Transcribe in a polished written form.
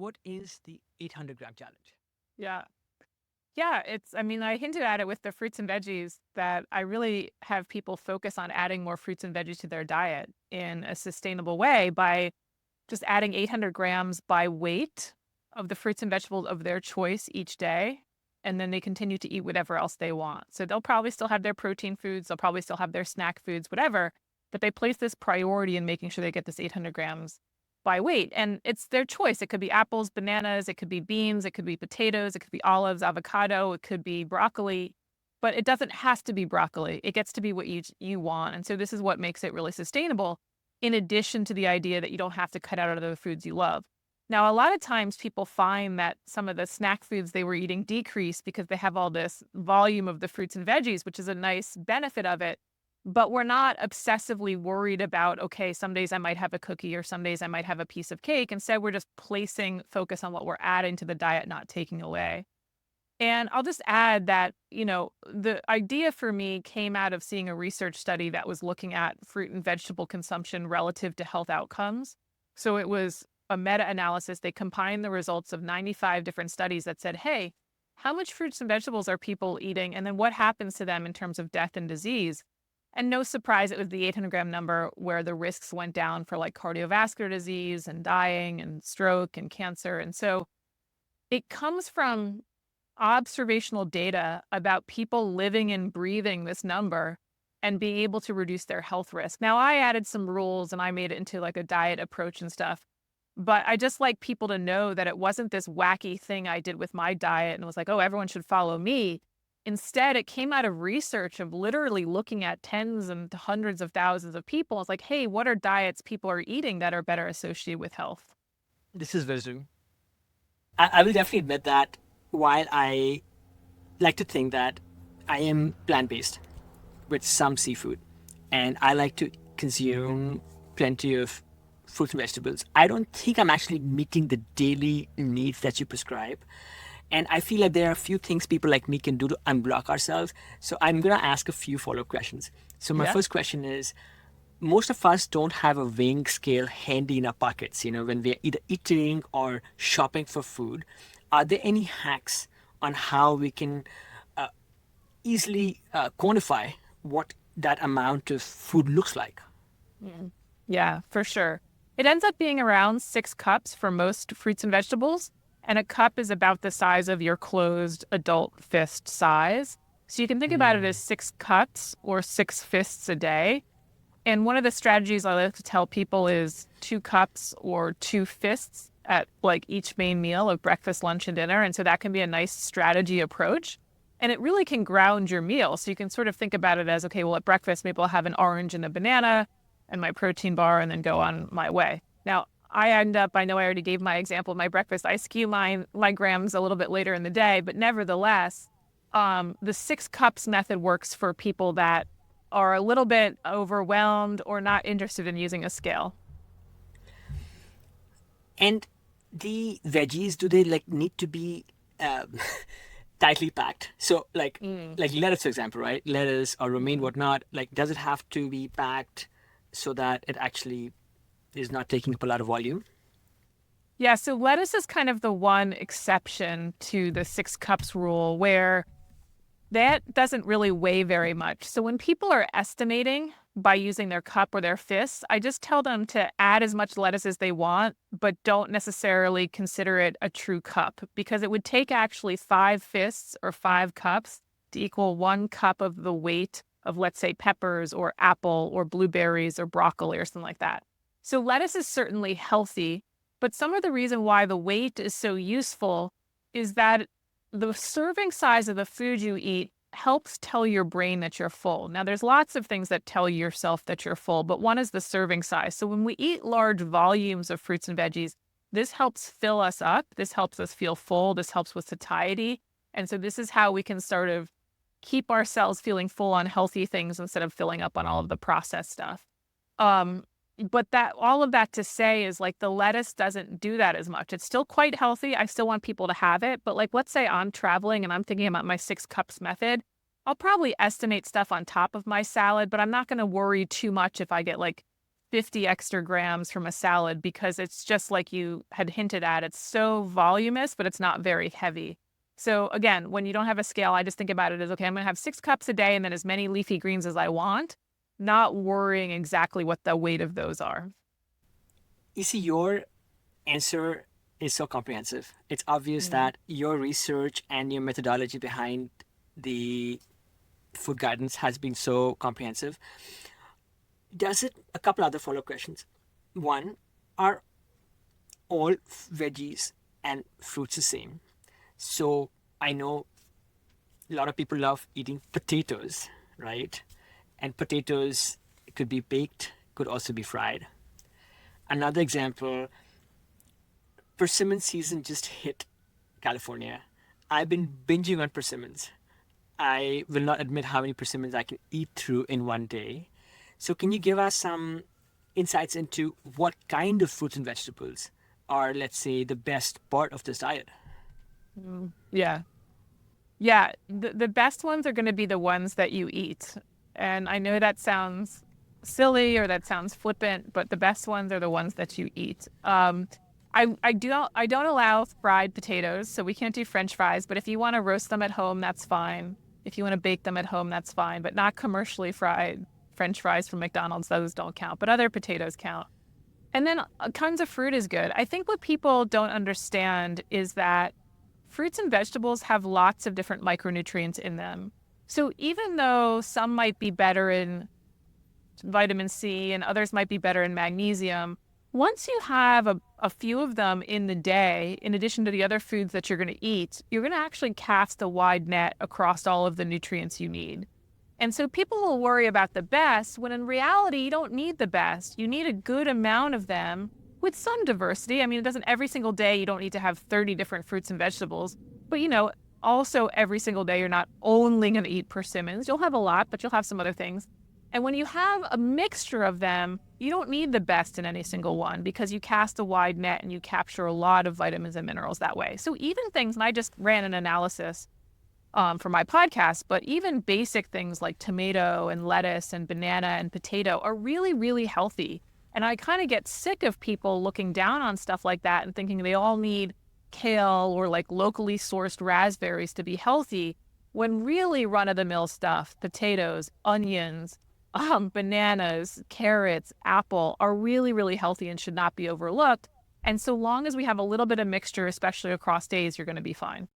what is the 800-gram challenge? Yeah. Yeah, I hinted at it with the fruits and veggies that I really have people focus on adding more fruits and veggies to their diet in a sustainable way by just adding 800 grams by weight of the fruits and vegetables of their choice each day. And then they continue to eat whatever else they want. So they'll probably still have their protein foods, they'll probably still have their snack foods, whatever, but they place this priority in making sure they get this 800 grams by weight. And it's their choice. It could be apples, bananas, it could be beans, it could be potatoes, it could be olives, avocado, it could be broccoli, but it doesn't have to be broccoli. It gets to be what you want. And so this is what makes it really sustainable, in addition to the idea that you don't have to cut out other foods you love. Now, a lot of times people find that some of the snack foods they were eating decrease because they have all this volume of the fruits and veggies, which is a nice benefit of it. But we're not obsessively worried about, okay, some days I might have a cookie or some days I might have a piece of cake. Instead, we're just placing focus on what we're adding to the diet, not taking away. And I'll just add that, the idea for me came out of seeing a research study that was looking at fruit and vegetable consumption relative to health outcomes. So it was a meta analysis. They combined the results of 95 different studies that said, hey, how much fruits and vegetables are people eating? And then what happens to them in terms of death and disease? And no surprise, it was the 800-gram number where the risks went down for like cardiovascular disease and dying and stroke and cancer. And so it comes from observational data about people living and breathing this number and being able to reduce their health risk. Now, I added some rules and I made it into like a diet approach and stuff. But I just like people to know that it wasn't this wacky thing I did with my diet and was like, oh, everyone should follow me. Instead, it came out of research of literally looking at tens and hundreds of thousands of people. It's like, hey, what are diets people are eating that are better associated with health? This is wisdom. I will definitely admit that while I like to think that I am plant based with some seafood and I like to consume plenty of fruits and vegetables, I don't think I'm actually meeting the daily needs that you prescribe. And I feel like there are a few things people like me can do to unblock ourselves. So I'm going to ask a few follow up questions. So, my Yeah. first question is, most of us don't have a weighing scale handy in our pockets, when we're either eating or shopping for food. Are there any hacks on how we can uh, easily quantify what that amount of food looks like? Mm. Yeah, for sure. It ends up being around 6 cups for most fruits and vegetables. And a cup is about the size of your closed adult fist size. So you can think about it as 6 cups or 6 fists a day. And one of the strategies I like to tell people is 2 cups or 2 fists at like each main meal of breakfast, lunch, and dinner. And so that can be a nice strategy approach. And it really can ground your meal. So you can sort of think about it as, okay, well, at breakfast, maybe I'll have an orange and a banana and my protein bar and then go on my way. Now, I know I already gave my example of my breakfast. I skew my grams a little bit later in the day, but nevertheless, the 6 cups method works for people that are a little bit overwhelmed or not interested in using a scale. And the veggies, do they like need to be tightly packed? So Mm. like lettuce, for example, right? Lettuce or romaine, whatnot. Like, does it have to be packed so that it actually is not taking up a lot of volume? Yeah, so lettuce is kind of the one exception to the 6 cups rule where that doesn't really weigh very much. So when people are estimating by using their cup or their fists, I just tell them to add as much lettuce as they want, but don't necessarily consider it a true cup because it would take actually 5 fists or 5 cups to equal 1 cup of the weight of, let's say, peppers or apple or blueberries or broccoli or something like that. So lettuce is certainly healthy, but some of the reason why the weight is so useful is that the serving size of the food you eat helps tell your brain that you're full. Now, there's lots of things that tell yourself that you're full, but one is the serving size. So when we eat large volumes of fruits and veggies, this helps fill us up. This helps us feel full. This helps with satiety. And so this is how we can sort of keep ourselves feeling full on healthy things instead of filling up on all of the processed stuff. Um, but that all of that to say is like the lettuce doesn't do that as much. It's still quite healthy. I still want people to have it. But like, let's say I'm traveling and I'm thinking about my 6 cups method. I'll probably estimate stuff on top of my salad, but I'm not going to worry too much if I get like 50 extra grams from a salad because it's just like you had hinted at. It's so voluminous, but it's not very heavy. So again, when you don't have a scale, I just think about it as, okay, I'm going to have 6 cups a day and then as many leafy greens as I want, not worrying exactly what the weight of those are. You see, your answer is so comprehensive. It's obvious that your research and your methodology behind the food guidance has been so comprehensive. Does it, a couple other follow-up questions. One, are all veggies and fruits the same? So I know a lot of people love eating potatoes, right? And potatoes could be baked, could also be fried. Another example, persimmon season just hit California. I've been binging on persimmons. I will not admit how many persimmons I can eat through in one day. So can you give us some insights into what kind of fruits and vegetables are, let's say, the best part of this diet? Yeah. Yeah. The best ones are going to be the ones that you eat. And I know that sounds silly or that sounds flippant, but the best ones are the ones that you eat. I don't allow fried potatoes, so we can't do French fries. But if you want to roast them at home, that's fine. If you want to bake them at home, that's fine. But not commercially fried French fries from McDonald's; those don't count. But other potatoes count. And then tons of fruit is good. I think what people don't understand is that fruits and vegetables have lots of different micronutrients in them. So even though some might be better in vitamin C and others might be better in magnesium, once you have a few of them in the day, in addition to the other foods that you're going to eat, you're going to actually cast a wide net across all of the nutrients you need. And so people will worry about the best when in reality, you don't need the best. You need a good amount of them with some diversity. I mean, it doesn't every single day, you don't need to have 30 different fruits and vegetables. But, also every single day, you're not only going to eat persimmons. You'll have a lot, but you'll have some other things. And when you have a mixture of them, you don't need the best in any single one because you cast a wide net and you capture a lot of vitamins and minerals that way. So even things, and I just ran an analysis for my podcast, but even basic things like tomato and lettuce and banana and potato are really, really healthy. And I kind of get sick of people looking down on stuff like that and thinking they all need kale or like locally sourced raspberries to be healthy, when really run-of-the-mill stuff, potatoes, onions, bananas, carrots, apple are really, really healthy and should not be overlooked. And so long as we have a little bit of mixture, especially across days, you're going to be fine.